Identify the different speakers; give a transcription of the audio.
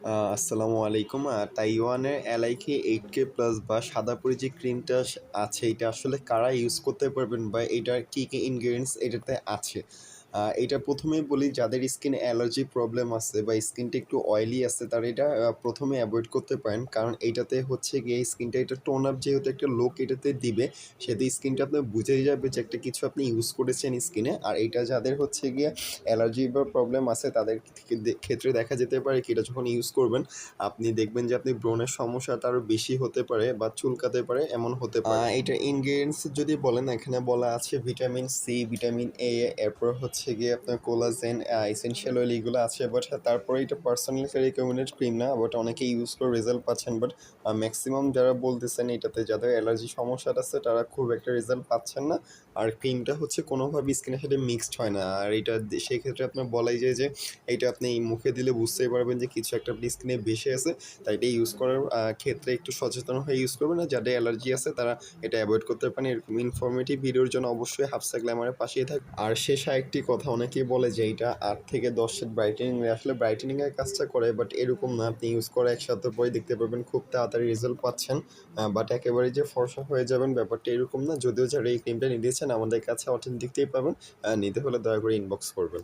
Speaker 1: আসসালামু আলাইকুম। তাইওয়ানের এলাইকে 8K প্লাস বা সাদাপুরি যে ক্রিমটা আছে, এটা আসলে কারা ইউজ করতে পারবেন বা এটার কী ইনগ্রিডিয়েন্টস এটাতে আছে? এটা ১ম এই বলি, যাদের স্কিনে অ্যালার্জি প্রবলেম আছে বা স্কিনটা একটু অয়েলি আছে, তারা এটা ১ম এ এভয়েড করতে পারেন। কারণ এইটাতে হচ্ছে গিয়ে স্কিনটা এটা টোন আপ যেহেতু একটা লুক এটাতে দিবে, সেহেতু স্কিনটা আপনার বুঝেই যাবে যে একটা কিছু আপনি ইউজ করেছেন স্কিনে। আর এইটা যাদের হচ্ছে গিয়ে অ্যালার্জি বা প্রবলেম আছে, তাদের ক্ষেত্রে দেখা যেতে পারে কি, এটা যখন ইউজ করবেন আপনি দেখবেন যে আপনি ব্রণের সমস্যাটা আরও বেশি হতে পারে বা চুলকাতে পারে, এমন হতে পারে। এটার ইনগ্রিডিয়েন্টস যদি বলেন, এখানে বলা আছে ভিটামিন সি, ভিটামিন এ, এরপর হচ্ছে গিয়ে আপনার কোলাজেন, এসেনশিয়াল অয়েল, এগুলো আছে। বাট তারপরে এটা পার্সোনালি রিকমেন্ডেড ক্রিম না, বাট অনেকে ইউজ করে রেজাল্ট পাচ্ছেন। বাট ম্যাক্সিমাম যারা বলতেছেন এটাতে যাদের অ্যালার্জি সমস্যাটা আছে, তারা খুব একটা রেজাল্ট পাচ্ছেন না। আর ক্রিমটা হচ্ছে কোনোভাবে স্কিনের সাথে মিক্সড হয় না। আর এটা সেক্ষেত্রে আপনার বলাই যায় যে এইটা আপনি মুখে দিলে বুঝতেই পারবেন যে কিছু একটা আপনি স্কিনে ভেসে আছে। তাই এটা ইউজ করার ক্ষেত্রে একটু সচেতন হয়ে ইউজ করবেন। আর যাদের অ্যালার্জি আছে তারা এটা অ্যাভয়েড করতে পারেন। এরকম ইনফরমেটিভ ভিডিওর জন্য অবশ্যই হাফসা গ্ল্যামারের পাশেই থাকবে। আর শেষ আরেকটি কথা, অনেকেই বলে যে এটা 8 থেকে 10 সেট ব্রাইটেনিং, আসলে ব্রাইটেনিং এর কাজটা করে, বাট এরকম না। আপনি ইউজ করে ১ সপ্তাহ পরে দেখতে পারবেন খুব তাড়াতাড়ি রেজাল্ট পাচ্ছেন। বাট একেবারেই যে ফর্সা হয়ে যাবেন ব্যাপারটা এরকম না। যদিও যারা এই ক্রিমটা নিতেছেন আমাদের কাছে অথেন্টিকটাই পাবেন। নিতে হলে দয়া করে ইনবক্স করবেন।